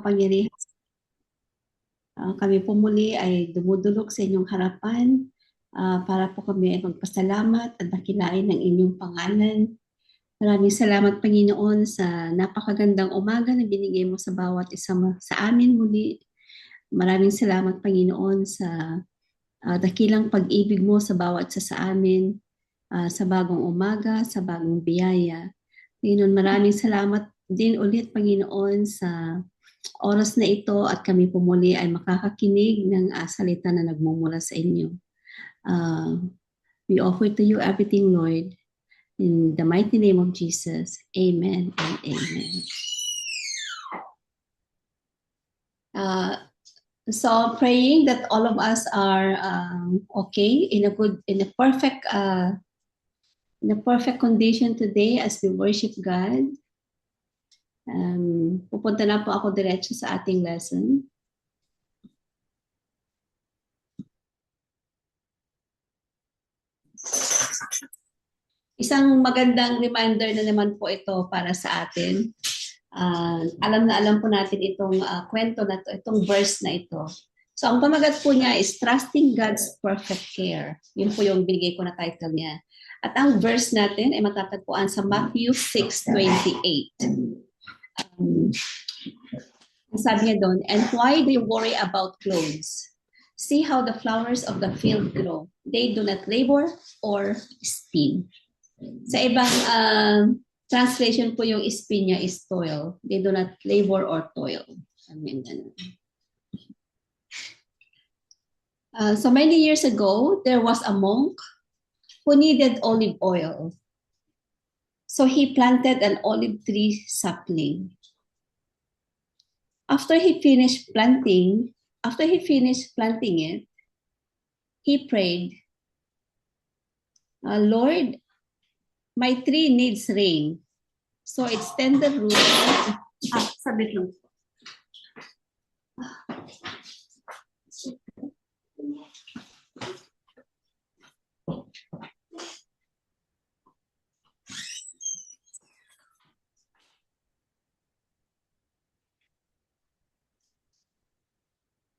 makapangyarihan. Kami po muli ay dumudulog sa inyong harapan para po kami ay magpasalamat at dakilain ng inyong pangalan. Maraming salamat, Panginoon, sa napakagandang umaga na binigay mo sa bawat isa sa amin muli. Maraming salamat, Panginoon, sa dakilang pag-ibig mo sa bawat isa sa amin, sa bagong umaga, sa bagong biyaya. Panginoon, maraming salamat din ulit, Panginoon, sa oras na ito at kami po muli ay makakakinig ng salita na nagmumula sa inyo. We offer to you everything, Lord. In the mighty name of Jesus, amen and amen. So praying that all of us are okay, in a perfect condition today as we worship God. Pupunta na po ako diretso sa ating lesson. Isang magandang reminder na naman po ito para sa atin. Alam na alam po natin itong kwento na ito, itong verse na ito. So ang pamagat po niya is Trusting God's Perfect Care. Yun po yung binigay ko na title niya. At ang verse natin ay matatagpuan sa Matthew 6:28. Sabi niya doon, and why do you worry about clothes? See how the flowers of the field grow. They do not labor or spin. Sa ibang translation po yung spin niya is toil. They do not labor or toil. So many years ago, there was a monk who needed olive oil. So he planted an olive tree sapling. After he finished planting it, he prayed, Lord, my tree needs rain. So its tender roots. Sabit lang.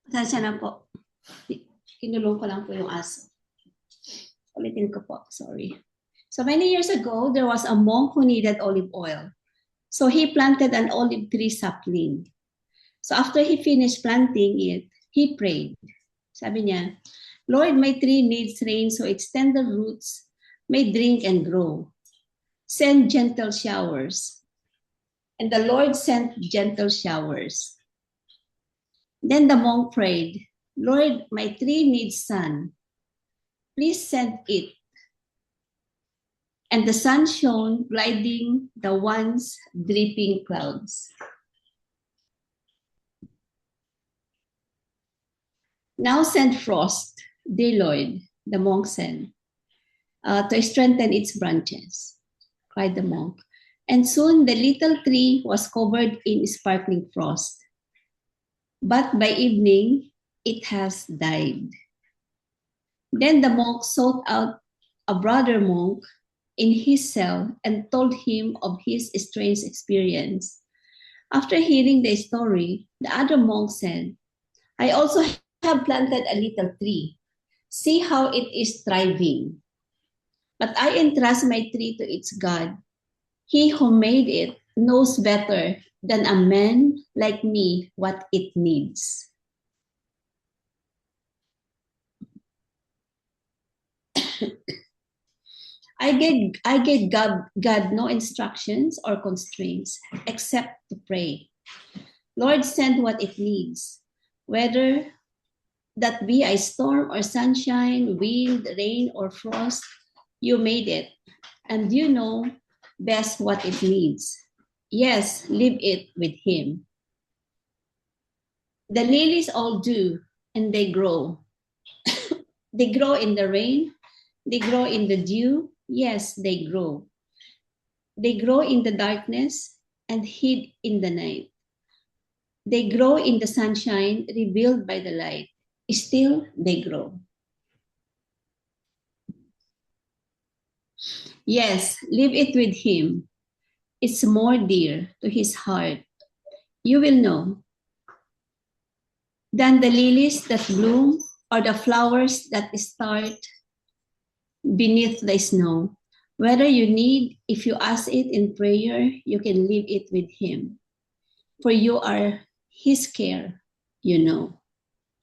Pasensya na po. Kinulong ko lang po yung aso. Ulitin ko po. Sorry. So many years ago, there was a monk who needed olive oil. So he planted an olive tree sapling. So after he finished planting it, he prayed. Sabi niya, Lord, my tree needs rain so its tender roots may drink and grow. Send gentle showers. And the Lord sent gentle showers. Then the monk prayed, Lord, my tree needs sun. Please send it. And the sun shone, gliding the once dripping clouds. Now send frost, dear Lord, the monk said, to strengthen its branches, cried the monk. And soon the little tree was covered in sparkling frost. But by evening, it has died. Then the monk sought out a brother monk in his cell and told him of his strange experience. After hearing the story, the other monk said, I also have planted a little tree. See how it is thriving. But I entrust my tree to its God. He who made it knows better than a man like me what it needs. I gave God no instructions or constraints except to pray. Lord, send what it needs, whether that be a storm or sunshine, wind, rain, or frost. You made it, and you know best what it needs. Yes, leave it with him. The lilies all do, and they grow. They grow in the rain. They grow in the dew. Yes, they grow. They grow in the darkness and hid in the night. They grow in the sunshine, revealed by the light. Still, they grow. Yes, leave it with him. It's more dear to his heart. You will know. than the lilies that bloom or the flowers that start beneath the snow. Whether you need, if you ask it in prayer, you can leave it with Him. For you are His care, you know.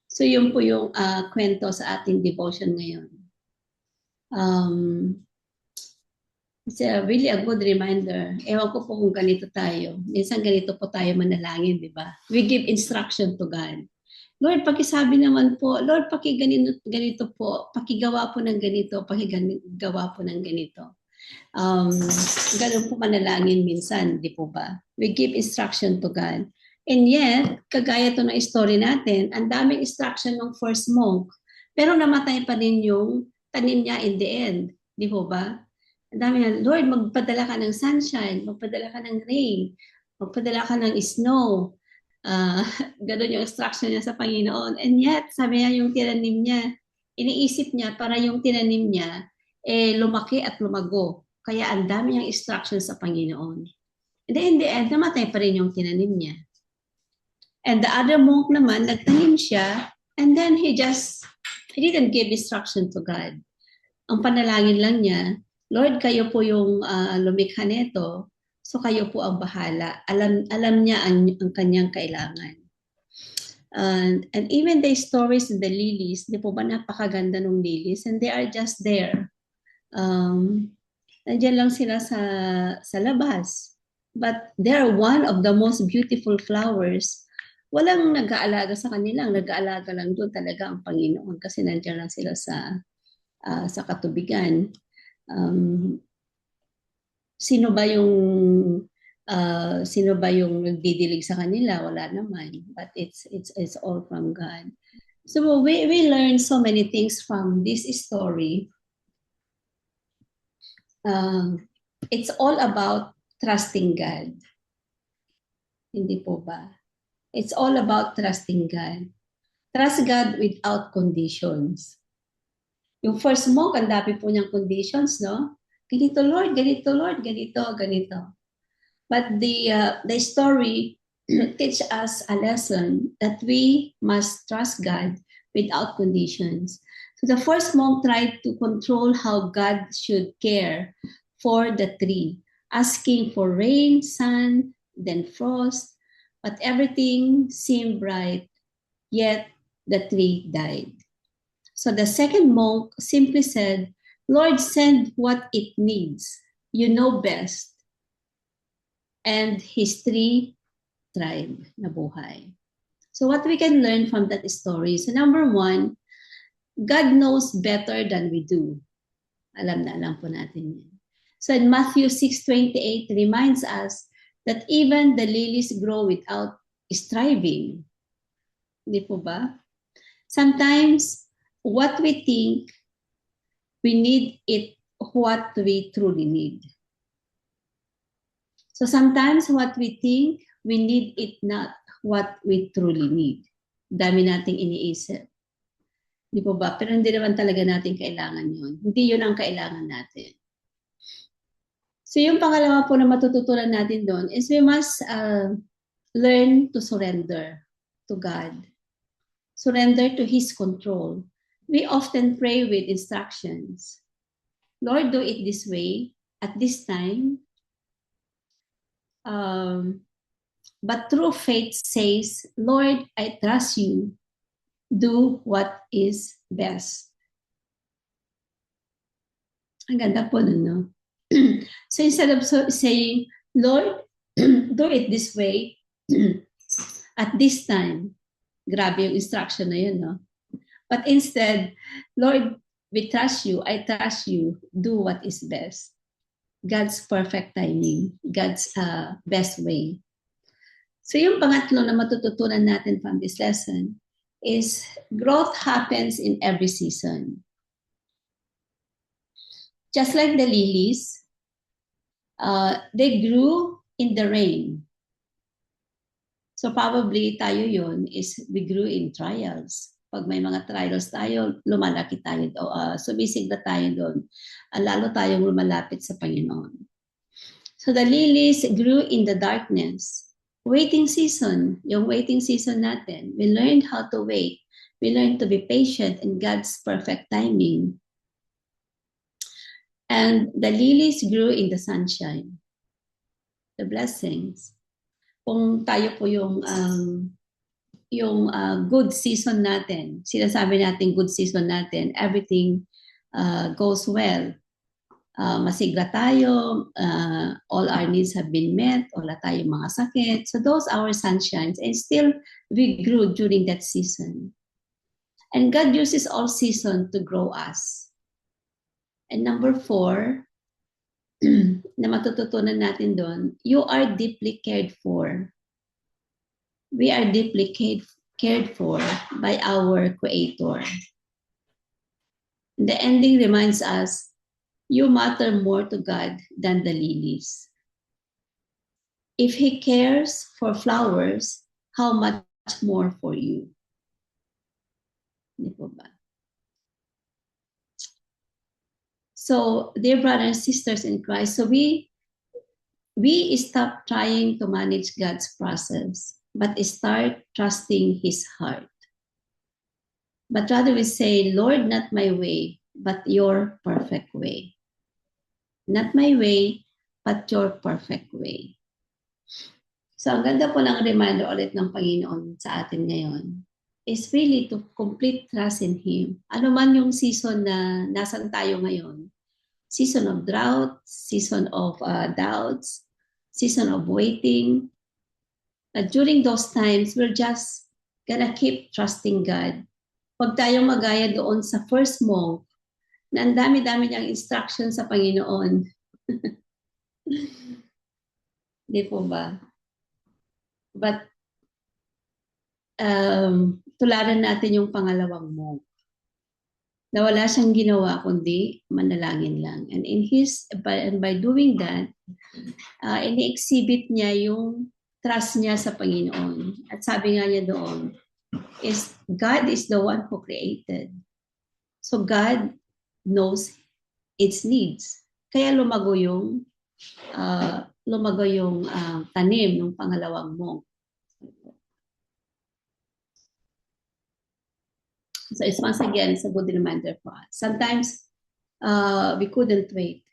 So yun po yung kwento sa ating devotion ngayon. It's really a good reminder. Ewan ko po kung ganito tayo. Minsan ganito po tayo manalangin, di ba? We give instruction to God. Lord, pakisabi naman po, Lord, ganito po, pakigawa po ng ganito, pakigawa po ng ganito. Ganun po manalangin minsan, di po ba? We give instruction to God. And yet, kagaya to ng story natin, ang daming instruction ng first monk, pero namatay pa din yung tanim niya in the end, di po ba? Ang dami na, Lord, magpadala ka ng sunshine, magpadala ka ng rain, magpadala ka ng snow. Ganun yung instruction niya sa Panginoon. And yet, sabi niya yung tinanim niya, iniisip niya para yung tinanim niya, lumaki at lumago. Kaya ang dami niyang instruction sa Panginoon. And then in the end, namatay pa rin yung tinanim niya. And the other monk naman, nagtanim siya, and then he didn't give instruction to God. Ang panalangin lang niya, Lord, kayo po yung lumikha nito, so kayo po ang bahala. Alam niya ang kanyang kailangan. And even the stories in the lilies, di po ba napakaganda ng lilies? And they are just there. Nandiyan lang sila sa labas. But they're one of the most beautiful flowers. Walang nag-aalaga sa kanila. Nag-aalaga lang doon talaga ang Panginoon kasi nandiyan lang sila sa katubigan. Sino ba yung nagdidilig sa kanila? Wala naman. But it's all from God. So we learn so many things from this story. It's all about trusting God. Hindi po ba? It's all about trusting God. Trust God without conditions. Yung first monk, ang dami po niyang conditions, no? Ganito, Lord, ganito, Lord, ganito, ganito. But the story teach us a lesson that we must trust God without conditions. So the first monk tried to control how God should care for the tree, asking for rain, sun, then frost, but everything seemed right, yet the tree died. So the second monk simply said, Lord, send what it needs. You know best. And his tree thrived, nabuhay. So what we can learn from that story is, number one, God knows better than we do. Alam po natin yan. So in Matthew 6:28 reminds us that even the lilies grow without striving. Hindi po ba? Sometimes, what we think we need it what we truly need. So sometimes what we think we need it not what we truly need. Dami nating iniisip. Di po ba? Pero hindi naman talaga natin kailangan yun. Hindi yun ang kailangan natin. So yung pangalawa po na matututunan natin doon is we must learn to surrender to God. Surrender to His control. We often pray with instructions. Lord, do it this way, at this time. But true faith says, Lord, I trust you. Do what is best. Ang ganda po nun, no? So instead of saying, Lord, do it this way, at this time, grabe yung instruction na yun, no? But instead, Lord, we trust you, I trust you, do what is best. God's perfect timing, God's best way. So yung pangatlo na matututunan natin from this lesson is growth happens in every season. Just like the lilies, they grew in the rain. So probably tayo yun is we grew in trials. Pag may mga trials tayo, lumalaki tayo, sumisigla tayo doon. Lalo tayong lumalapit sa Panginoon. So the lilies grew in the darkness. waiting season, yung waiting season natin, we learned how to wait. We learned to be patient in God's perfect timing. And the lilies grew in the sunshine. The blessings. Kung tayo po yung good season natin, sinasabi natin good season natin, everything goes well. Masigla tayo, all our needs have been met, wala tayong mga sakit. So those are our sunshines. And still, we grew during that season. And God uses all season to grow us. And number 4, na matututunan natin doon, you are deeply cared for. We are deeply cared for by our Creator. The ending reminds us, you matter more to God than the lilies. If He cares for flowers, how much more for you? Hindi po ba? So, dear brothers and sisters in Christ, so we stop trying to manage God's process, but start trusting His heart. But rather we say, Lord, not my way, but your perfect way. Not my way, but your perfect way. So ang ganda po ng reminder ulit ng Panginoon sa atin ngayon is really to complete trust in Him. Ano man yung season na nasan tayo ngayon, season of drought, season of doubts, season of waiting. During those times, we're just gonna keep trusting God. Huwag tayong magaya doon sa first monk na ang dami-dami niyang instruction sa Panginoon. Di po ba? But tularan natin yung pangalawang monk na wala siyang ginawa kundi manalangin lang. And by doing that, ini-exhibit niya yung trust niya sa Panginoon. At sabi nga niya doon, is God is the one who created. So God knows its needs. Kaya lumago yung tanim ng pangalawang monk. So it's once again, it's a good reminder for us. Sometimes we couldn't wait.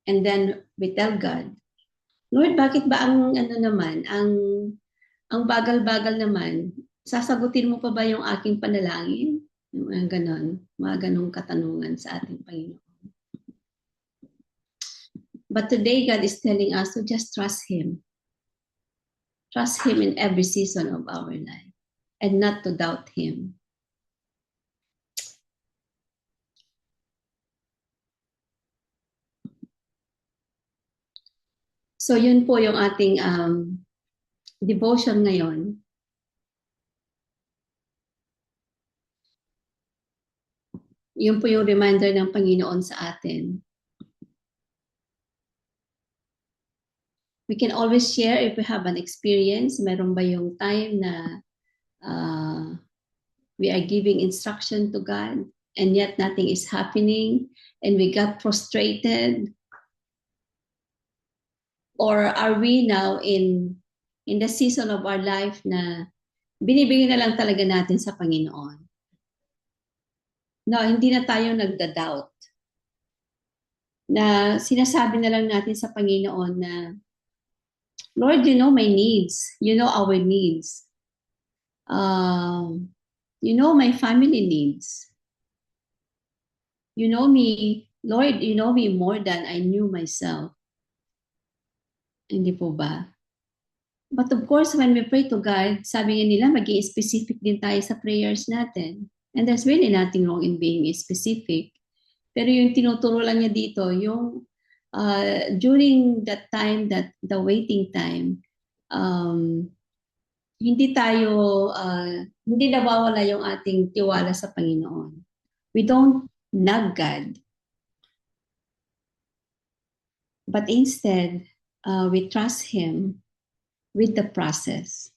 And then we tell God, Lord, bakit ba ang bagal-bagal naman? Sasagutin mo pa ba yung aking panalangin? Yung mga ganong katanungan sa ating Panginoon. But today, God is telling us to just trust Him. Trust Him in every season of our life and not to doubt Him. So yun po yung ating devotion ngayon. Yun po yung reminder ng Panginoon sa atin. We can always share if we have an experience. Meron ba yung time na we are giving instruction to God and yet nothing is happening and we got frustrated? Or are we now in the season of our life na binibigyan na lang talaga natin sa Panginoon? No, hindi na tayo nagda-doubt. Na sinasabi na lang natin sa Panginoon na, Lord, you know my needs. You know our needs. You know my family needs. You know me, Lord, you know me more than I knew myself. Hindi po ba? But of course, when we pray to God, sabi nga nila, maging specific din tayo sa prayers natin. And there's really nothing wrong in being specific. Pero yung tinuturo lang niya dito, yung during that time, that the waiting time, hindi nawawala yung ating tiwala sa Panginoon. We don't nag God. But instead, we trust Him with the process.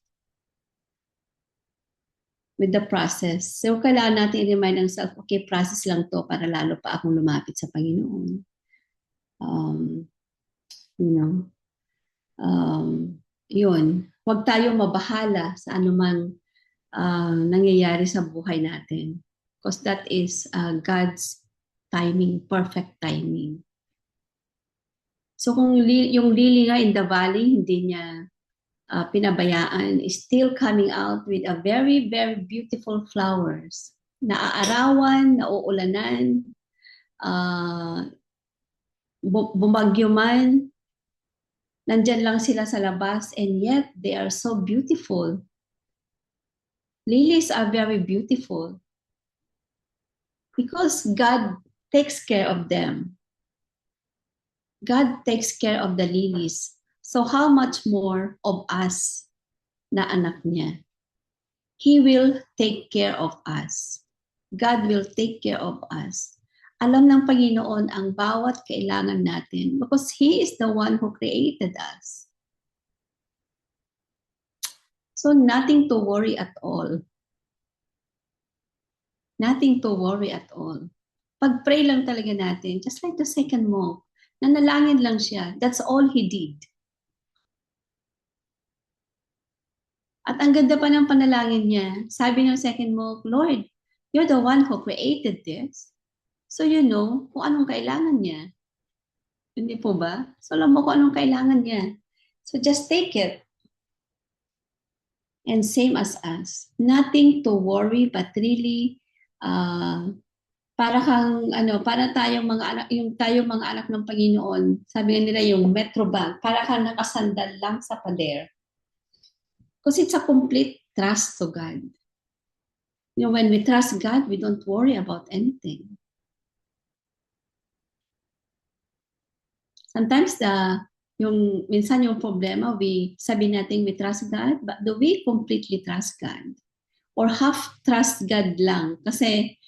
With the process. So, kailangan natin i-remind ourselves, okay, process lang to para lalo pa akong lumapit sa Panginoon. You know. Yun, huwag tayo mabahala sa anumang nangyayari sa buhay natin. Because that is God's timing, perfect timing. So kung yung lily nga in the valley, hindi niya pinabayaan, is still coming out with a very, very beautiful flowers. Naaarawan, nauulanan, bumagyo man, nandyan lang sila sa labas, and yet they are so beautiful. Lilies are very beautiful because God takes care of them. God takes care of the lilies. So how much more of us na anak niya? He will take care of us. God will take care of us. Alam ng Panginoon ang bawat kailangan natin because He is the one who created us. So nothing to worry at all. Nothing to worry at all. Pag-pray lang talaga natin, just like the second monk, nanalangin lang siya. That's all he did. At ang ganda pa ng panalangin niya, sabi ng second monk, Lord, you're the one who created this. So you know kung anong kailangan niya. Hindi po ba? So alam mo kung anong kailangan niya. So just take it. And same as us. Nothing to worry but really para kang para tayong mga anak, yung tayong mga anak ng Panginoon. Sabi nga nila yung Metro Bank, para kang nakasandal lang sa pader. Because it's a complete trust to God. You know, when we trust God, we don't worry about anything. Sometimes minsan yung problema, sabi natin we trust God, but do we completely trust God? Or half trust God lang? Kasi,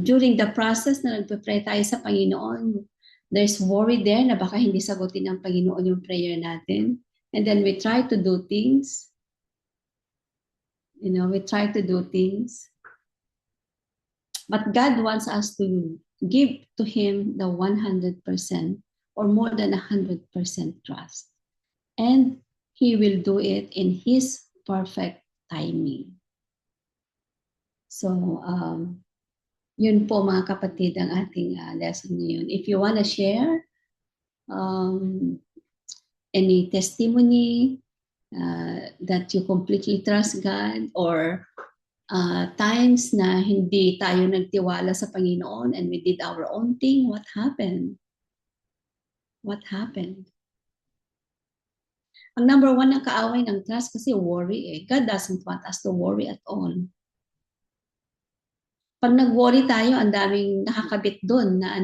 during the process na nagpe-pray tayo sa Panginoon, there's worry there na baka hindi sagutin ng Panginoon yung prayer natin. And then we try to do things. We try to do things. But God wants us to give to Him the 100% or more than 100% trust. And He will do it in His perfect timing. So, yun po mga kapatid ang ating lesson ngayon. If you want to share any testimony that you completely trust God, or times na hindi tayo nagtiwala sa Panginoon and we did our own thing, what happened? What happened? Ang number one ng kaaway ng trust kasi worry. God doesn't want us to worry at all. Pag nag-worry tayo, ang daming nakakabit doon na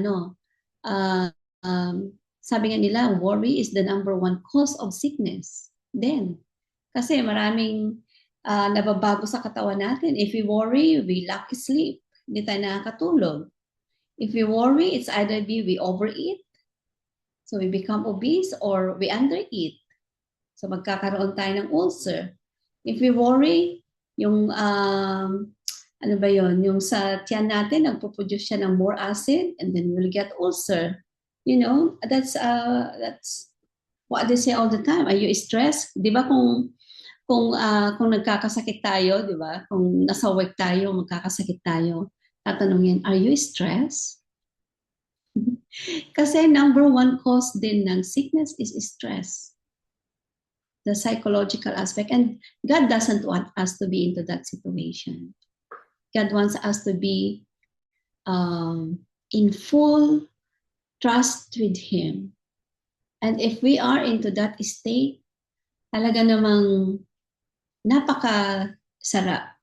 sabi nga nila, worry is the number one cause of sickness. Then, kasi maraming nababago sa katawan natin. If we worry, we lack sleep. Hindi tayo nakakatulog. If we worry, it's either we overeat, so we become obese, or we undereat. So magkakaroon tayo ng ulcer. If we worry, yung yung sa tiyan natin, nagpo-produce siya ng more acid, and then we'll get ulcer. That's what they say all the time. Are you stressed? Di ba kung nagkakasakit tayo, di ba? Kung nasa work tayo, magkakasakit tayo, tatanungin, are you stressed? Kasi number one cause din ng sickness is stress. The psychological aspect. And God doesn't want us to be into that situation. God wants us to be in full trust with Him. And if we are into that state, talaga namang napaka-sarap.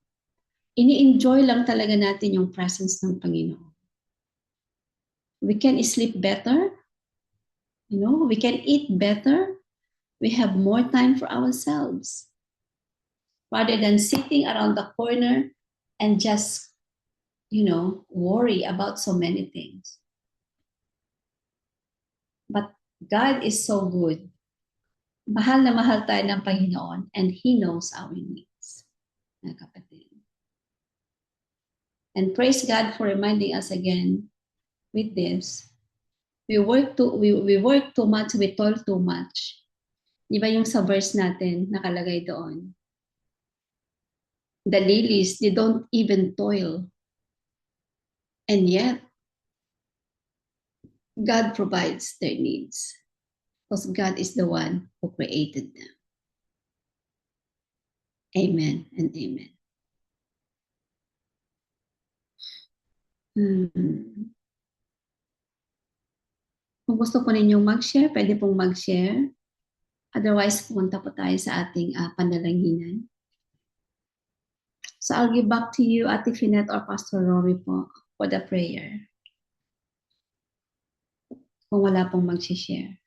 Ini-enjoy lang talaga natin yung presence ng Panginoon. We can sleep better. We can eat better. We have more time for ourselves. Rather than sitting around the corner and just, worry about so many things. But God is so good. Mahal na mahal tayo ng Panginoon, and He knows our needs. Mga kapatid. And praise God for reminding us again with this, we work too much, we toil too much. Di ba yung sa verse natin nakalagay doon? The lilies, they don't even toil. And yet, God provides their needs. Because God is the one who created them. Amen and amen. Kung gusto po ninyong mag-share, pwede pong mag-share. Otherwise, pumunta po tayo sa ating panalanghinan. So I'll give back to you, Ate Finette or Pastor Rory po, for the prayer. Kung wala pong mag-share.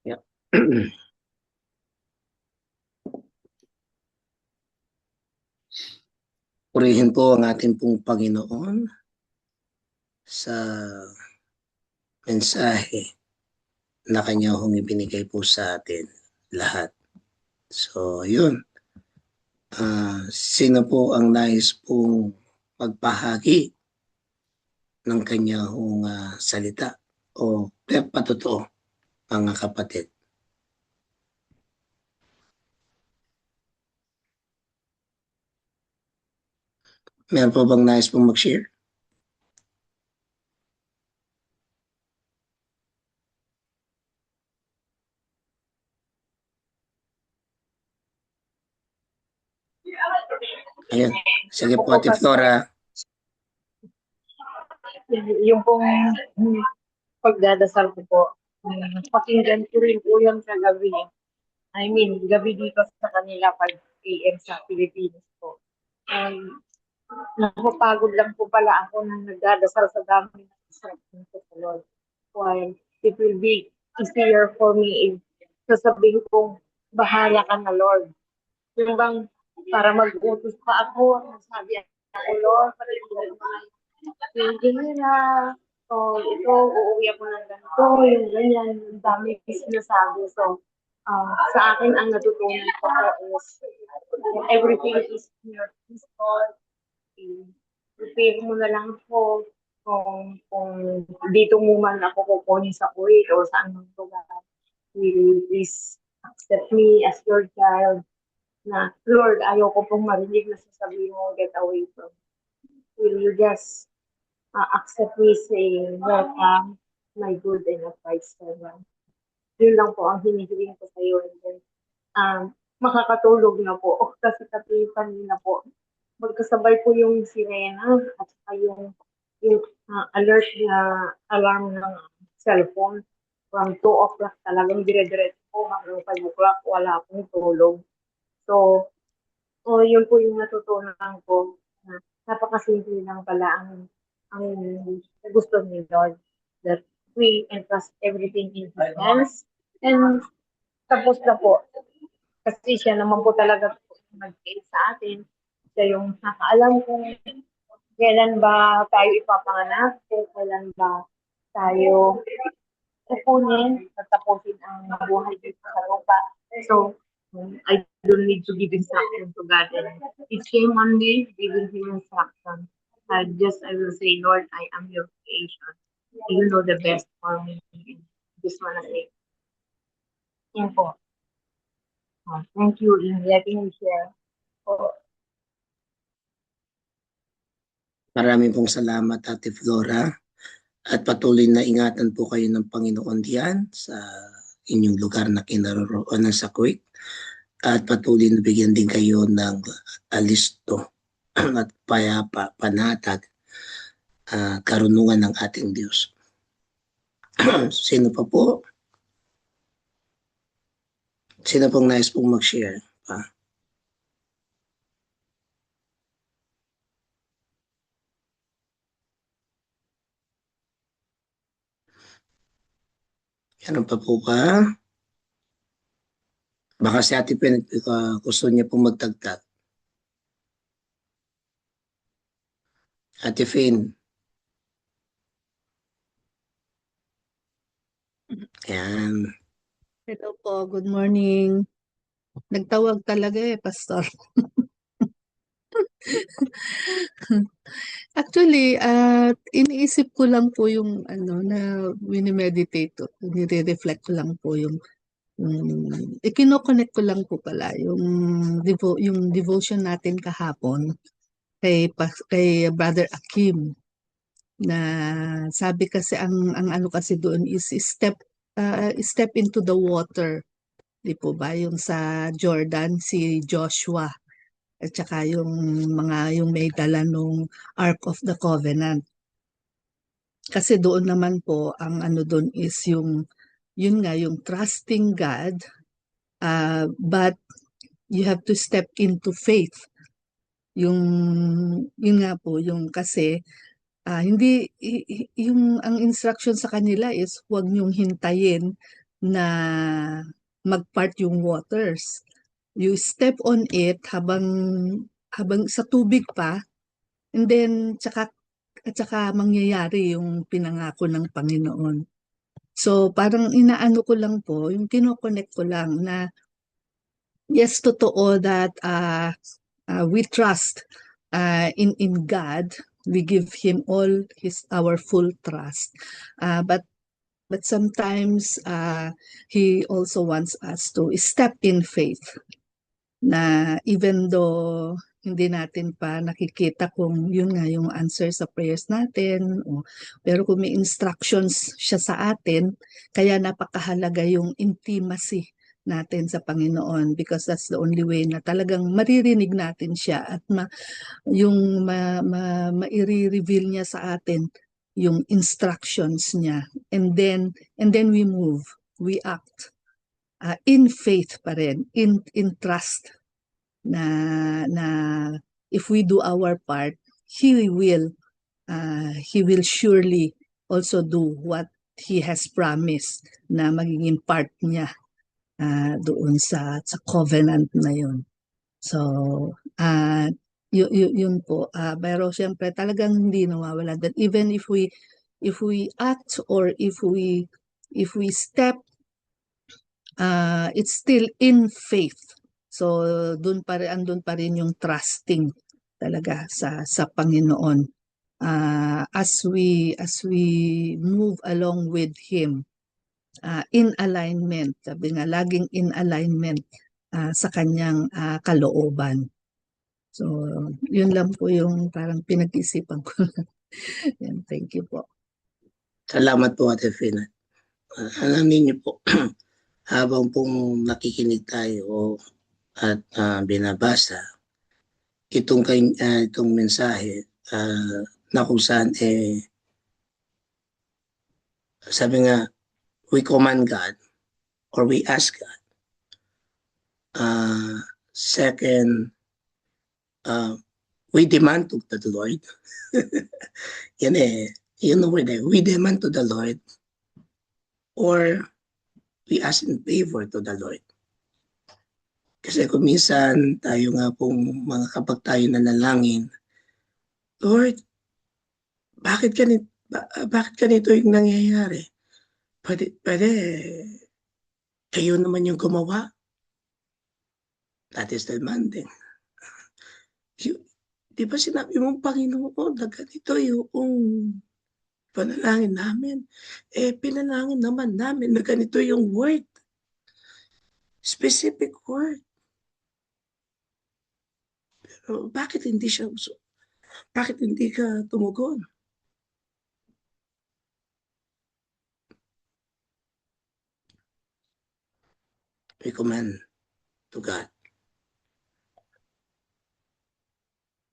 Yeah. Purihin po ang ating pong Panginoon sa mensahe na Kanya hong ibinigay po sa atin lahat. So, yun. Sino po ang nais pong pagpahagi ng Kanya hong salita o patotoo, mga kapatid? Meron po bang nais pong mag-share? Ayan. Sige po, Ate Flora. Yung pong pagdadasal ko po, pakinggan ko rin po yun sa gabi. I mean, gabi dito sa kanila 5 a.m. sa Pilipinas po. Napapagod lang po pala ako nang nagdadasal sa dami ng instruction ko sa Lord. While it will be easier for me if sasabihin kong bahala ka na Lord. Yung bang para mag-utos pa ako, sabi ako Lord, patigyan mo na yung ginira, so ito, uuwi ako ng ganito, yung ganyan, yung dami sinasabi. So, sa akin, ang natutunan ko is everything is in your peace, Lord. Prepare mo na lang ako kung dito mo man ako kukunin sa Kuwait o saan mang lugar. Will you please accept me as your child? Na, Lord, ayoko pong marinig na sasabihin mo, get away from me. Will you just accept me saying, welcome, my good and upright servant. Yun lang po ang hinihiling ko sa iyo. And then, makakatulog na po. Kasi kanina po, magkasabay po yung sirena at saka yung alert na alarm ng cellphone. From 2 o'clock talagang dire-diretso po hanggang 5 o'clock, wala pong tulog. So, yun po yung natutunan ko. Napakasimple lang pala ang gusto ni Lord, that we entrust everything in His hands. And tapos na po. Kasi siya naman po talaga mag-guide sa atin. Siya yung nakaalam kung kailan ba tayo ipapanganak, kung kailan ba tayo kukunin at tapusin ang buhay dito sa lupa. So, I don't need to give instruction to God. And it came one day giving Him instruction. I will say, Lord, I am your creation. You know the best for me. Just wanna say, yun po. Thank you in letting me share. Maraming pong salamat, Ate Flora. At patuloy na ingatan po kayo ng Panginoon diyan sa inyong lugar na kinaroroonan sa Kuwait. At patuloy na bigyan din kayo ng alisto at payapa, panatag, karunungan ng ating Diyos. Sino pa po? Sino pong nais pong mag-share? Ano pa po ba? Baka si Ate Pen, gusto niya pong magtagtag. Ate Fin. Yan. Hello po, good morning. Nagtawag talaga Pastor. Actually, iniisip ko lang po yung na minimeditate ko, nire-reflect ko lang po ikino-connect ko lang po pala yung devotion natin kahapon kay Brother Akim, na sabi kasi ang ano kasi doon is step into the water, di po ba, yung sa Jordan si Joshua at saka yung may dala nung Ark of the Covenant. Kasi doon naman po ang ano doon is yun nga yung trusting God, but you have to step into faith. Yun nga po yung kasi hindi ang instruction sa kanila is huwag niyong hintayin na magpart yung waters. You step on it habang sa tubig pa, and then at saka mangyayari yung pinangako ng Panginoon. So parang inaano ko lang po, yung kino-connect ko lang na yes, totoo that we trust in God. We give Him all our full trust. But sometimes He also wants us to step in faith, na even though hindi natin pa nakikita kung yun nga yung answer sa prayers natin, pero kung may instructions siya sa atin, kaya napakahalaga yung intimacy natin sa Panginoon, because that's the only way na talagang maririnig natin siya at maire-reveal niya sa atin yung instructions niya, and then we move, we act in faith pa rin, in trust na if we do our part, He will surely also do what He has promised na magiging part niya doon sa covenant na yun. So yun po, pero siyempre talagang hindi nawawala that even if we act or if we step, it's still in faith. So andun pa rin yung trusting talaga sa Panginoon, as we move along with Him, in alignment, sabi nga laging in alignment sa kanyang kalooban. So yun lang po yung parang pinag-isipan ko. Yan, thank you po. Salamat po, Ate Fina. Alamin niyo po, habang pong nakikinig tayo at binabasa itong mensahe na kung saan sabi nga, we command God or we ask God. Second, we demand to the Lord. Yan yun the word we demand to the Lord or we ask in favor to the Lord. Kasi kung minsan tayo nga pong kapag tayo nanalangin, Lord, bakit ganito yung nangyayari? Pwede kayo naman yung gumawa. That is demanding. Di ba sinabi mong Panginoon na ganito yung panalangin namin? Pinalangin naman namin na ganito yung word. Specific word. Pero bakit hindi ka tumugon? We command to God.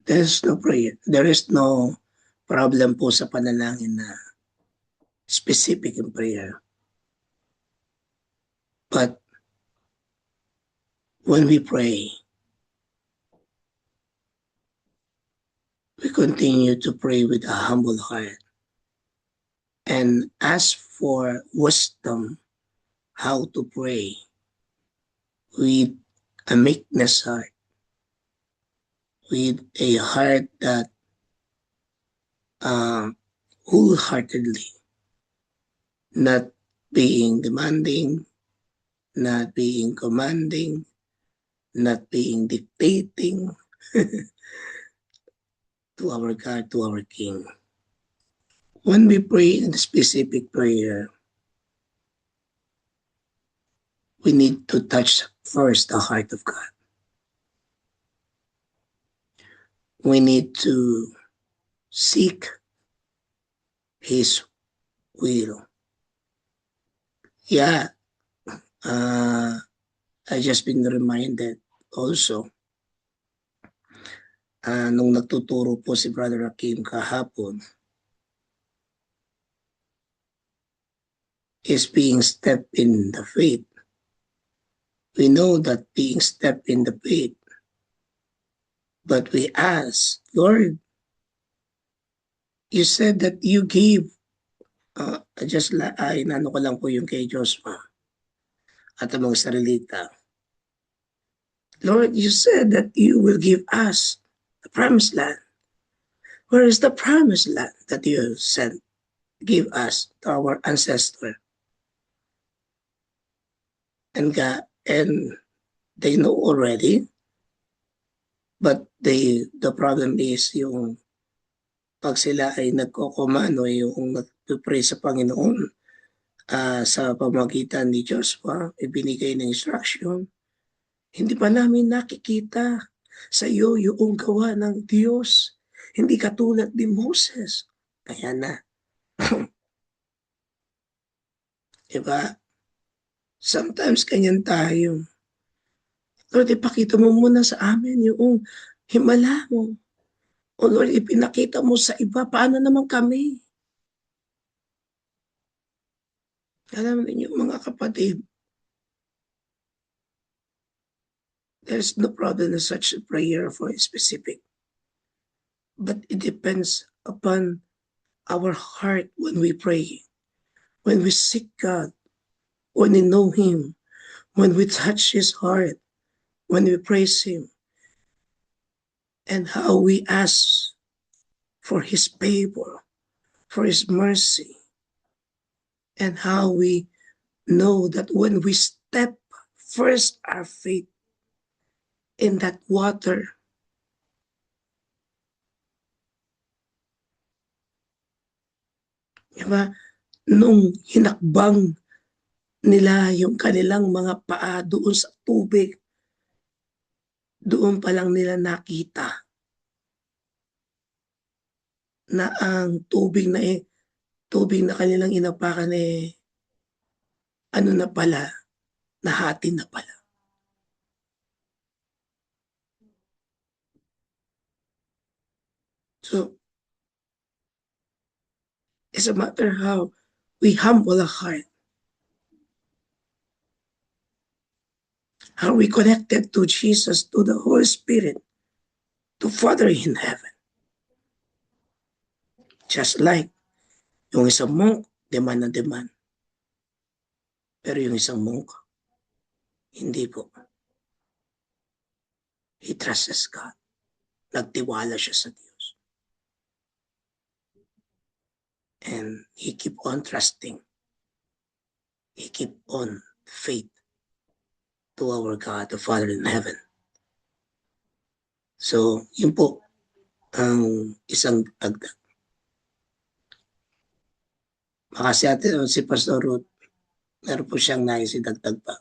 There is no prayer. There is no problem po sa panalangin na specific in prayer. But when we pray, we continue to pray with a humble heart and ask for wisdom how to pray with a meekness heart, with a heart that wholeheartedly, not being demanding, not being commanding, not being dictating, to our God, to our King. When we pray in a specific prayer, we need to touch first the heart of God. We need to seek His will. Yeah, I just been reminded also, nung nagtuturo po si Brother Hakim kahapon, is being stepped in the faith. We know that being stepped in the faith, but we ask, Lord, you said that you gave, inano ko lang po yung kay Joshua at ang mga sarilita. Lord, you said that you will give us the promised land. Where is the promised land that you sent, give us to our ancestor? And God, and they know already, but the problem is yung pag sila ay nagkokomano, yung nagpipray sa Panginoon, sa pamagitan ni Joshua, ibinigay ng instruction, hindi pa namin nakikita sa iyo yung gawa ng Diyos. Hindi katulad ni Moses. Kaya na. Diba? Sometimes kanyan tayo. Lord, ipakita mo muna sa amin yung himala mo. O Lord, ipinakita mo sa iba. Paano naman kami? Alam niyo mga kapatid, there's no problem in such a prayer for a specific. But it depends upon our heart when we pray, when we seek God, when we know Him, when we touch His heart, when we praise Him, and how we ask for His favor, for His mercy, and how we know that when we step first our faith in that water, diba? Nung hinakbang nila yung kanilang mga paa doon sa tubig, doon pa lang nila nakita na ang tubig na kanilang inapakan ano na pala, nahati na pala. So, it's a matter how we humble our heart. How we connected to Jesus, to the Holy Spirit, to Father in heaven. Just like yung isang monk, demand na demand. Pero yung isang monk, hindi po. He trusts God. Nagtiwala siya sa Diyos. And he keep on trusting. He keep on faith to our God, the Father in heaven. So, yun po ang isang dagdag. Makasi si Pastor Ruth, meron po siyang nais idagdag pa.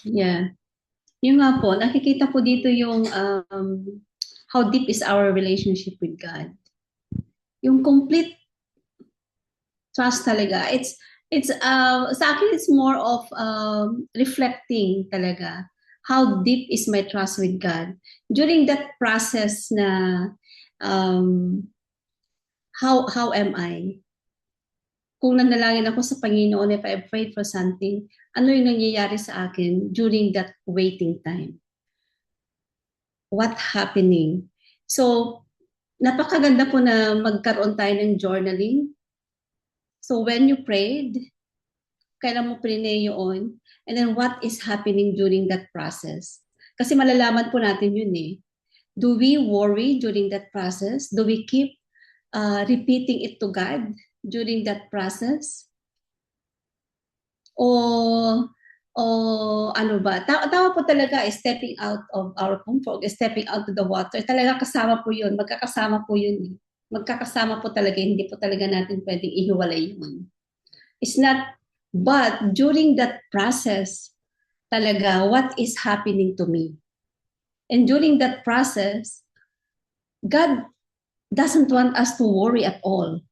Yeah. Yung nga po, nakikita ko dito yung how deep is our relationship with God. Yung complete trust talaga. It's sa akin it's more of reflecting talaga. How deep is my trust with God? During that process na how am I? Kung nanalangin ako sa Panginoon, if I prayed for something, ano yung nangyayari sa akin during that waiting time? What happening? So, napakaganda po na magkaroon tayo ng journaling. So, when you prayed, kailan mo prinay yun, and then what is happening during that process? Kasi malalaman po natin yun eh. Do we worry during that process? Do we keep repeating it to God during that process? O O ano ba? Tama po talaga, stepping out of our comfort, stepping out to the water. Talaga kasama po yun. Magkakasama po yun. Eh. Magkakasama po talaga. Hindi po talaga natin pwedeng ihiwalay yun. It's not, but during that process, talaga, what is happening to me? And during that process, God doesn't want us to worry at all.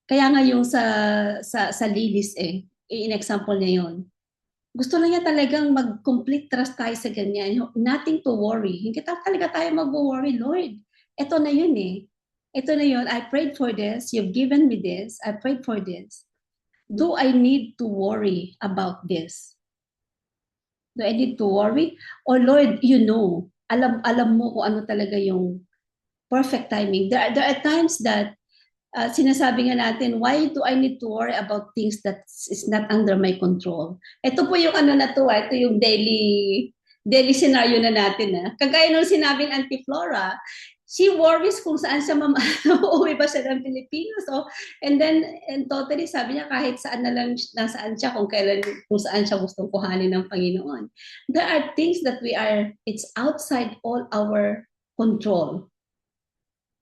Kaya nga yung sa Lilis in-example niya yun. Gusto lang niya talagang mag-complete trust tayo sa ganyan. Nothing to worry. Hindi talaga tayo mag-worry, Lord. Ito na yun eh. Ito na yun. I prayed for this. You've given me this. I prayed for this. Do I need to worry about this? Do I need to worry? Or Lord, you know, alam mo kung ano talaga yung perfect timing. There are times that sinasabi nga natin, why do I need to worry about things that is not under my control? Ito po yung ano na to, ito yung daily scenario na natin. Kagaya nung sinabi ng Auntie Flora, she worries kung saan siya uuwi ba siya ng Pilipinas. So, and totally sabi niya kahit saan na lang nasaan siya kung saan siya gustong kuhanin ng Panginoon. There are things that it's outside all our control.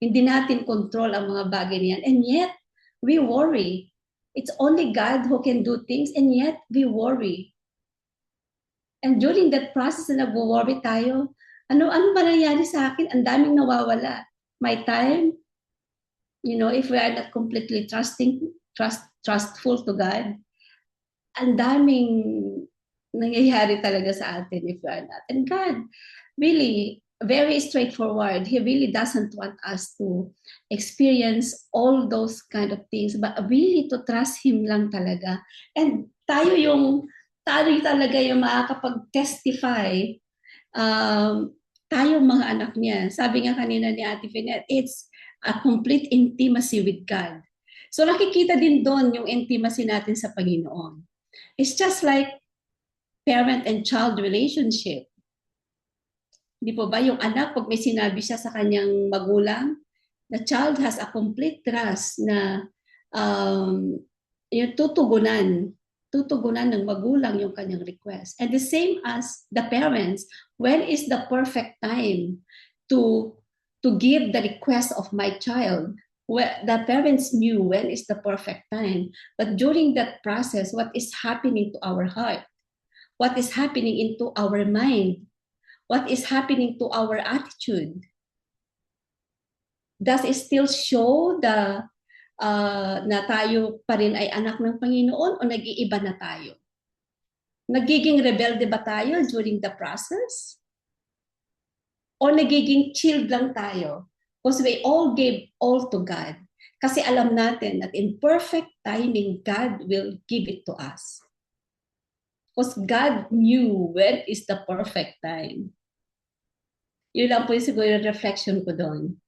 Hindi natin control ang mga bagay niyan. And yet, we worry. It's only God who can do things, and yet we worry. And during that process na nag-worry tayo, ano ba nangyari sa akin? Ang daming nawawala. My time, if we are not completely trustful to God, ang daming nangyayari talaga sa atin if we are not. And God, really, very straightforward. He really doesn't want us to experience all those kind of things, but really to trust Him lang talaga. And tayo talaga yung makakapag-testify, tayo mga anak niya. Sabi nga kanina ni Ate Finette, it's a complete intimacy with God. So nakikita din doon yung intimacy natin sa Panginoon. It's just like parent and child relationship. Di po ba yung anak, pag may sinabi siya sa kanyang magulang, the child has a complete trust na yung tutugunan ng magulang yung kanyang request. And the same as the parents, when is the perfect time to give the request of my child? Well, the parents knew when is the perfect time. But during that process, what is happening to our heart? What is happening into our mind? What is happening to our attitude? Does it still show na tayo pa rin ay anak ng Panginoon o nag-iiba na tayo? Nagiging rebelde ba tayo during the process? O nagiging chilled lang tayo? Because we all gave all to God. Kasi alam natin that in perfect timing, God will give it to us. Because God knew when is the perfect time. Yun lang po yung siguro yung reflection ko doon.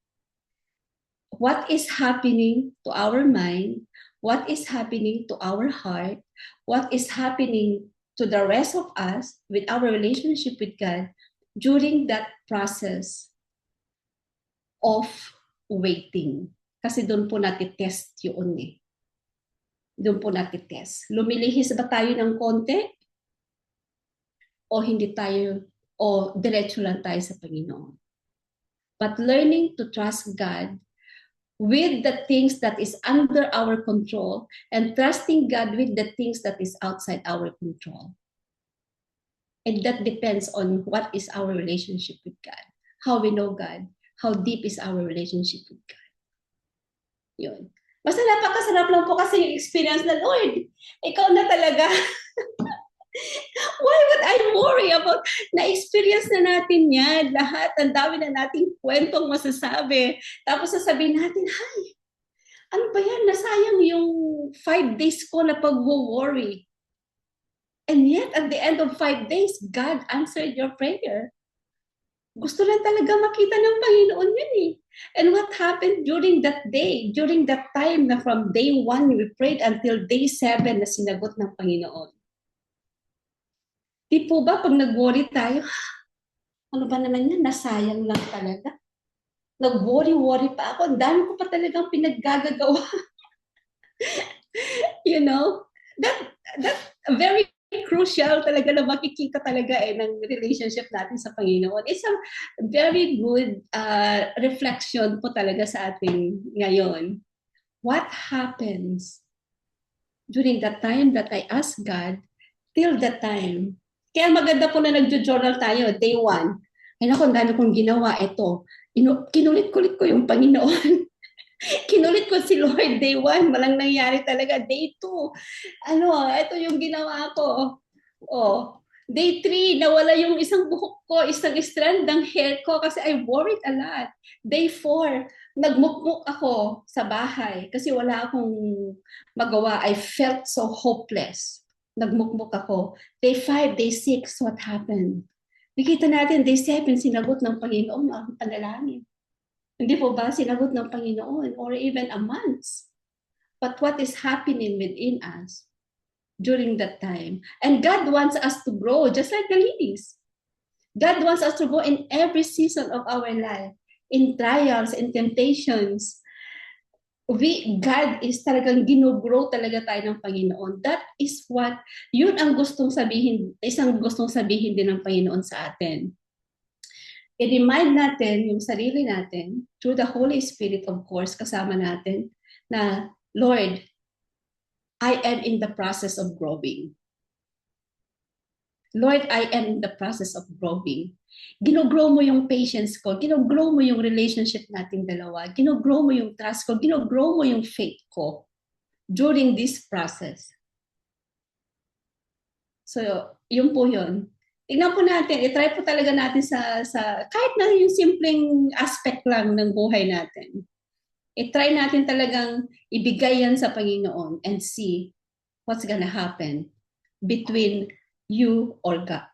What is happening to our mind? What is happening to our heart? What is happening to the rest of us with our relationship with God during that process of waiting? Kasi doon po natin test yun eh. Doon po natin test. Lumilihis ba tayo ng konti? O hindi tayo, o diretso lang tayo sa Panginoon. But learning to trust God with the things that is under our control and trusting God with the things that is outside our control. And that depends on what is our relationship with God. How we know God. How deep is our relationship with God. Yun. Basta napakasarap lang po kasi yung experience na, Lord, ikaw na talaga. Why would I worry about na-experience na natin yan lahat? Ang dami na nating kwentong masasabi. Tapos sasabihin natin, hi, ano ba yan? Nasayang yung 5 days ko na pag-worry. And yet, at the end of 5 days, God answered your prayer. Gusto lang talaga makita ng Panginoon yun eh. And what happened during that day, during that time na from day 1 we prayed until day 7 na sinagot ng Panginoon? Di po ba pag nag-worry tayo, ano ba naman yan, nasayang lang talaga. Nag-worry pa ako, ang dami ko pa talagang pinaggagawa. You know, that very crucial talaga na makikita talaga ng relationship natin sa Panginoon. It's a very good reflection po talaga sa atin ngayon. What happens during the time that I ask God till the time? Kaya maganda po na nagjo-journal tayo, day 1. Ay naku, ang dami kong ginawa, ito. Kinulit-kulit ko yung Panginoon. Kinulit ko si Lord, day 1, walang nangyari talaga. Day 2, ito yung ginawa ko. Oh, day 3, nawala yung isang buhok ko, isang strand ng hair ko kasi I worried a lot. Day 4, nagmukmuk ako sa bahay kasi wala akong magawa. I felt so hopeless. Nagmukmuk ako. Day 5, day 6, what happened? Nakita natin, day 7, sinagot ng Panginoon ang panalangin. Hindi po ba sinagot ng Panginoon or even a month? But what is happening within us during that time? And God wants us to grow just like the lilies. God wants us to grow in every season of our life, in trials, in temptations. God is talagang gino-grow talaga tayo ng Panginoon. That is what, yun ang gustong sabihin, isang gustong sabihin din ng Panginoon sa atin. I-remind natin yung sarili natin through the Holy Spirit, of course, kasama natin na, Lord, I am in the process of growing. Lord, I am in the process of growing. Gino-grow mo yung patience ko, gino-grow mo yung relationship nating dalawa, gino-grow mo yung trust ko, gino-grow mo yung faith ko during this process. So, yun po yun. Tingnan po natin, i-try po talaga natin sa kahit na yung simpleng aspect lang ng buhay natin. I-try natin talagang ibigay yan sa Panginoon and see what's gonna happen between you or God,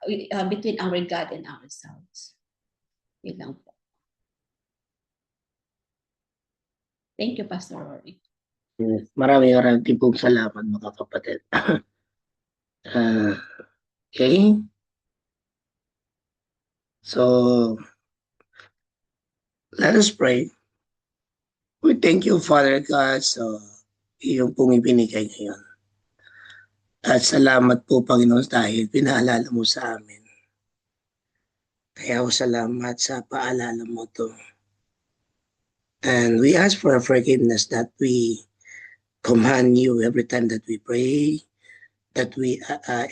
between our God and ourselves. Yun lang po. Thank you, Pastor Rory. Maraming pong salamat, mga kapatid. Okay. So, let us pray. We thank you, Father God, sa iyong pong ibinigay ngayon. At salamat po, Panginoon, dahil pinaalala mo sa amin. Kaya salamat sa paalala mo to. And we ask for forgiveness that we command you every time that we pray, that we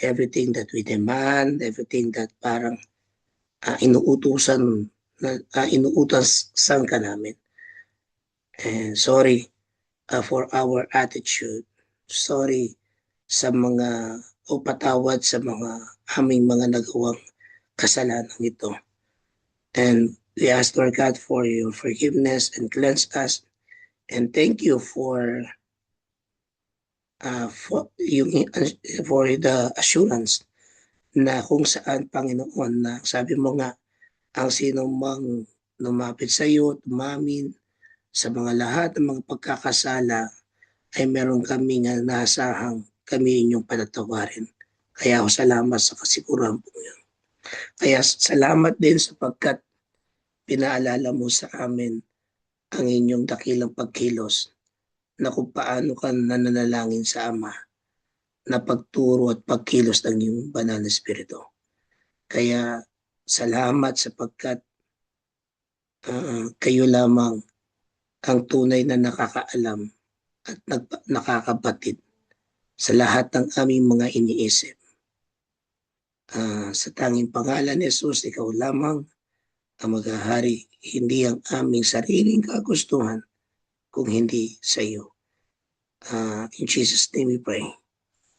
everything that we demand, everything that parang inuutasan ka namin. And sorry for our attitude. Sorry sa patawad sa mga aming mga nagawang kasalanan ito. And we ask, Lord God, for your forgiveness and cleanse us. And thank you for the assurance na kung saan, Panginoon, na sabi mo nga, ang sino mang lumapit sa iyo, tumamin sa mga lahat ng mga pagkakasala, ay meron kami nga nasahang kami inyong patatawarin. Kaya salamat sa kasiguran po yun. Kaya salamat din sapagkat pinaalala mo sa amin ang inyong dakilang pagkilos na kung paano ka nananalangin sa Ama na pagturo at pagkilos ng iyong banal na Espiritu. Kaya salamat sapagkat kayo lamang ang tunay na nakakaalam at nakakabatid sa lahat ng aming mga iniisip. Sa tanging pangalan ni Jesus, ikaw lamang ang maghahari, hindi ang aming sariling kagustuhan, kung hindi sa iyo. In Jesus' name we pray.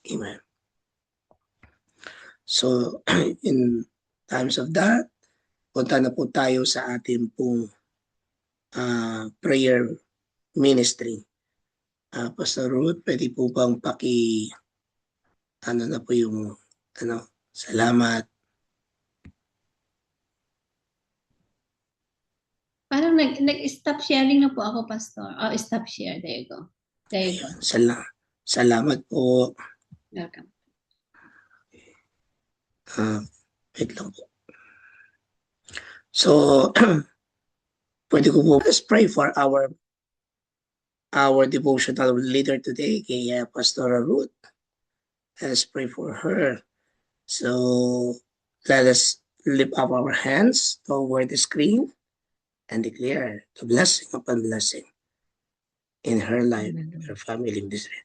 Amen. So, in times of that, punta na po tayo sa ating pong prayer ministry. Pastor Ruth, pwede po bang salamat. Parang nag-stop sharing na po ako, Pastor. Oh, stop share. There you go. There you go. Salamat po. Welcome. Wait lang po. So, pwede ko po, let's pray for our devotional leader today, kay Pastor Ruth. Let's pray for her So let us lift up our hands toward the screen and declare the blessing upon blessing in her life, her family ministry.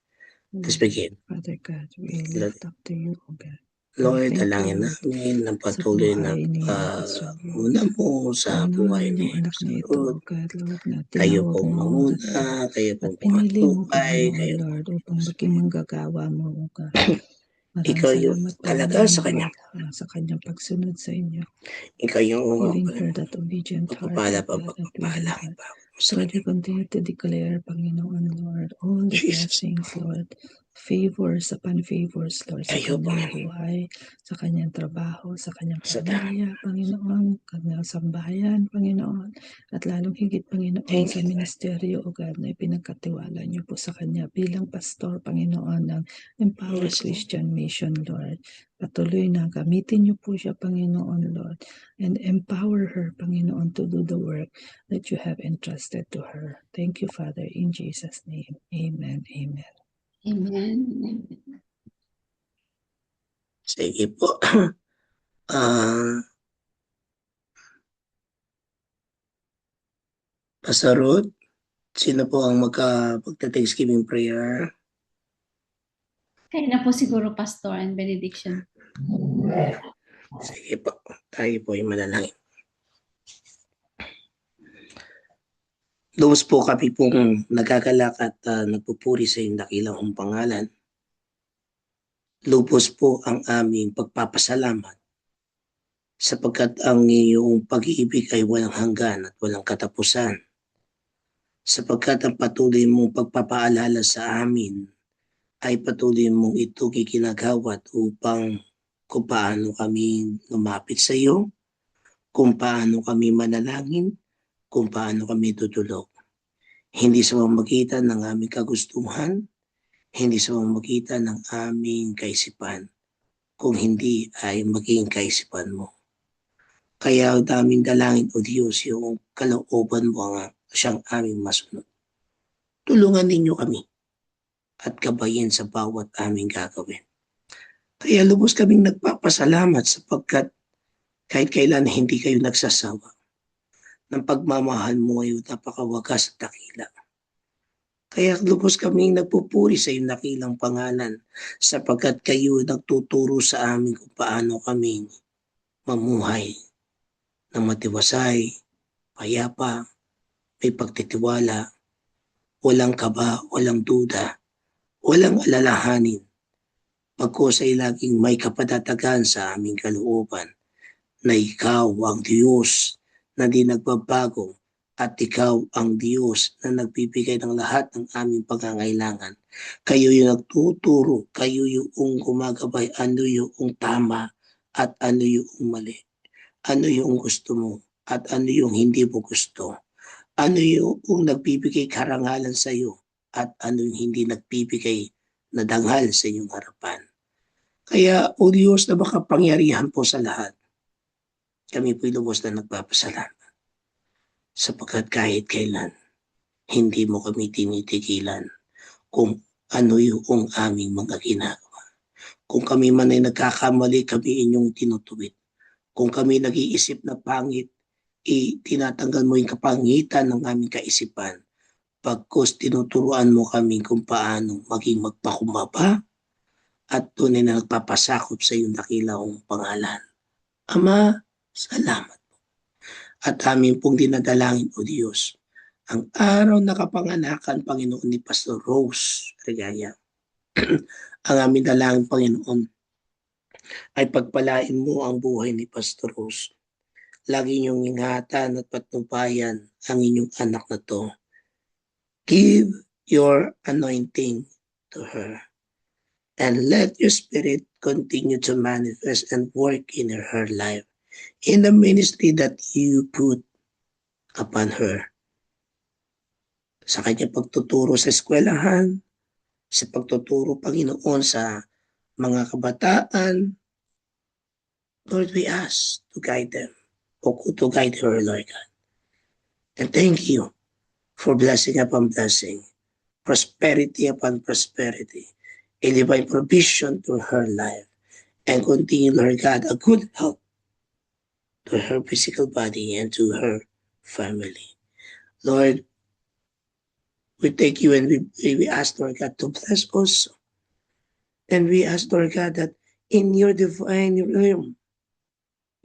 Let's begin. Father God, we Lord, lift up to you, O God. Lord, Thank you, dalangin Lord, namin ng sa patuloy na buhay ni Pastor Ruth. una mo sa buhay Panginoon, yung ni anak Pastor na ito, Ruth. O God, Lord, na Kayo tinawag pong mo at manguna, kayo at pong pinili mo, panghatupay, Panginoon, kayo Lord, pong upang maging manggagawa mo, O God. Maraming ikaw yung salamat, talaga Panginoon, sa kanya. Lord, sa kanyang pagsunod sa inyo. Ikaw yung Giving her that obedient heart, pagpapala O God, at willing pagpapalangin heart. pa ako sa Lord, kanya. we continue to declare, Panginoon, Lord, all the Jesus, blessings, Lord, favors upon favors, Lord, sa kayo kanyang Panginoon. buhay, sa kanyang trabaho, sa kanyang Sa dami. pamilya, Panginoon, kanyang sambahayan, Panginoon, at lalong higit, Panginoon, Thank sa you, Lord. ministeryo, O God, na ipinagkatiwala niyo po sa kanya bilang pastor, Panginoon, ng Empower Yes, Lord. Christian Mission, Lord. Patuloy na gamitin niyo po siya, Panginoon, Lord, and empower her, Panginoon, to do the work that you have entrusted to her. Thank you, Father, in Jesus' name. Amen. Amen. Amen. Amen. Sige po. Pastor Ruth, sino po ang magta-Thanksgiving prayer? Kaya na po siguro, Pastor, and benediction. Sige po, tayo po ay manalangin. Lubos po kami pong nagagalak at nagpupuri sa iyong dakilang pangalan. Lubos po ang aming pagpapasalamat sapagkat ang iyong pag-ibig ay walang hanggan at walang katapusan. Sapagkat ang patuloy mong pagpapaalala sa amin ay patuloy mong ito kikinagawat upang kung paano kami lumapit sa iyo, kung paano kami manalangin, kung paano kami tutulog. Hindi sa pamamagitan ng aming kagustuhan, hindi sa pamamagitan ng aming kaisipan, kung hindi ay maging kaisipan mo. Kaya daming dalangin, O Diyos, yung kalooban mo ang siyang aming masunod. Tulungan ninyo kami at gabayin sa bawat aming gagawin. Kaya lubos kaming nagpapasalamat sapagkat kahit kailan hindi kayo nagsasawa ng pagmamahal mo ay napakawagas at dakila. Kaya lubos kaming nagpupuri sa iyong dakilang pangalan sapagkat kayo nagtuturo sa amin kung paano kami mamuhay ng matiwasay, payapa, may pagtitiwala, walang kaba, walang duda, walang alalahanin. Pagkos ay laging may kapadatagan sa aming kalooban na ikaw ang Diyos na di nagbabago at ikaw ang Diyos na nagbibigay ng lahat ng aming pangangailangan. Kayo yung nagtuturo, kayo yung gumagabay, ano yung tama at ano yung mali. Ano yung gusto mo at ano yung hindi mo gusto. Ano yung nagbibigay karangalan sa iyo at ano yung hindi nagbibigay na danghal sa inyong harapan. Kaya, O Diyos na makapangyarihan po sa lahat, kami po'y lubos na nagpapasalamat. Sapagkat kahit kailan, hindi mo kami tinitigilan kung ano yung aming mga ginagawa. Kung kami man ay nagkakamali, kami inyong tinutuwid. Kung kami nag-iisip na pangit, tinatanggal mo yung kapangitan ng aming kaisipan. Pagkos tinuturuan mo kami kung paano maging magpakumbaba at tunay na nagpapasakop sa iyong dakilang pangalan. Ama, salamat po. At amin pong dinadalangin, O Diyos, ang araw na kapanganakan, Panginoon, ni Pastor Rose Regaya. Ang aming dalangin, Panginoon, ay pagpalain mo ang buhay ni Pastor Rose. Lagi niyong ingatan at patnubayan ang inyong anak na to. Give your anointing to her. And let your spirit continue to manifest and work in her life. In the ministry that you put upon her. Sa kanyang pagtuturo sa eskwelahan, sa pagtuturo, Panginoon, sa mga kabataan, Lord, we ask to guide them, o to guide her, Lord God. And thank you for blessing upon blessing, prosperity upon prosperity, a divine provision to her life. and continue, Lord God, a good health to her physical body and to her family. Lord, we thank you and we ask, Lord God, to bless also. And we ask, Lord God, that in your divine realm,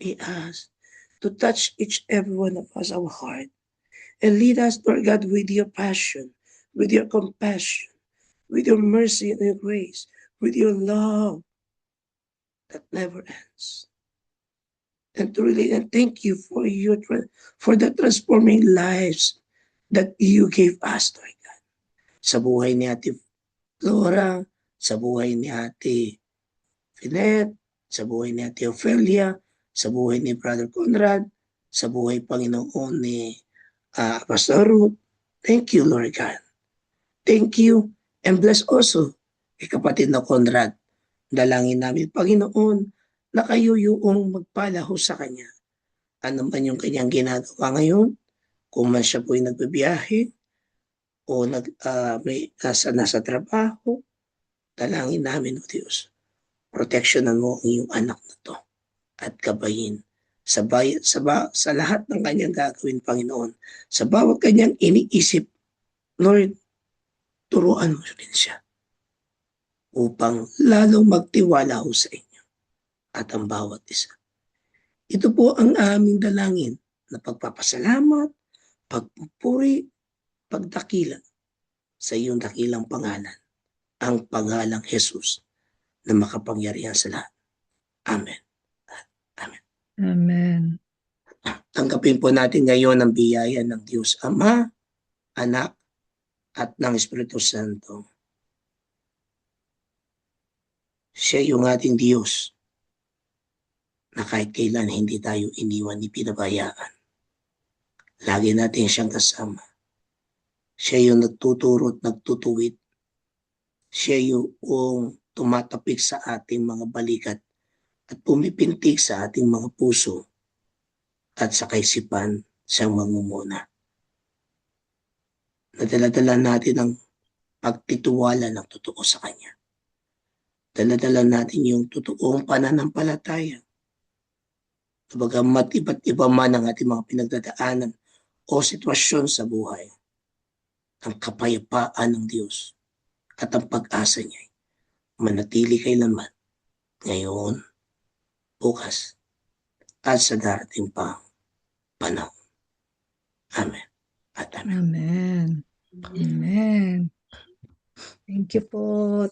we ask to touch each every one of us, our heart, and lead us, Lord God, with your passion, with your compassion, with your mercy and your grace, with your love that never ends. And truly, and thank you for for the transforming lives that you gave us, Lord God. Sa buhay ni Ate Flora, sa buhay ni Ate Finet, sa buhay ni Ate Ophelia, sa buhay ni Brother Conrad, sa buhay, Panginoon, ni Pastor Ruth. Thank you, Lord God. Thank you and bless also kay kapatid na Conrad. Dalangin namin, Panginoon, na kayo yung magpalaho sa kanya. Ano man yung kanyang ginagawa ngayon, kung man siya po'y nagbibiyahe o nasa trabaho, dalangin namin, O Diyos, proteksyonan mo ang iyong anak na to at gabayin sa lahat ng kanyang gagawin, Panginoon. Sa bawat kanyang iniisip, Lord, turuan mo rin siya upang lalong magtiwala ho sa inyo at ang bawat isa. Ito po ang aming dalangin na pagpapasalamat, pagpupuri, pagdakila sa iyong dakilang pangalan, ang pangalang Jesus na makapangyarihan sa lahat. Amen. Amen. Amen. Tanggapin po natin ngayon ang biyaya ng Diyos Ama, Anak, at ng Espiritu Santo. Siya yung ating Diyos na kahit kailan hindi tayo iniwan ni pinabayaan. Lagi natin siyang kasama. Siya yung nagtuturo at nagtutuwid. Siya yung tumatapik sa ating mga balikat at pumipintig sa ating mga puso at sa kaisipan siyang mangunguna. Nadala-dala natin ang pagtitiwala ng totoo sa Kanya. Dala-dala natin yung totoong pananampalataya. Bagamat iba't iba man ang ating mga pinagdadaanan o sitwasyon sa buhay, ang kapayapaan ng Diyos at ang pag-asa niya manatili kailanman, ngayon, bukas, at sa darating pang panahon. Amen. At amen. Amen. Amen. Thank you po.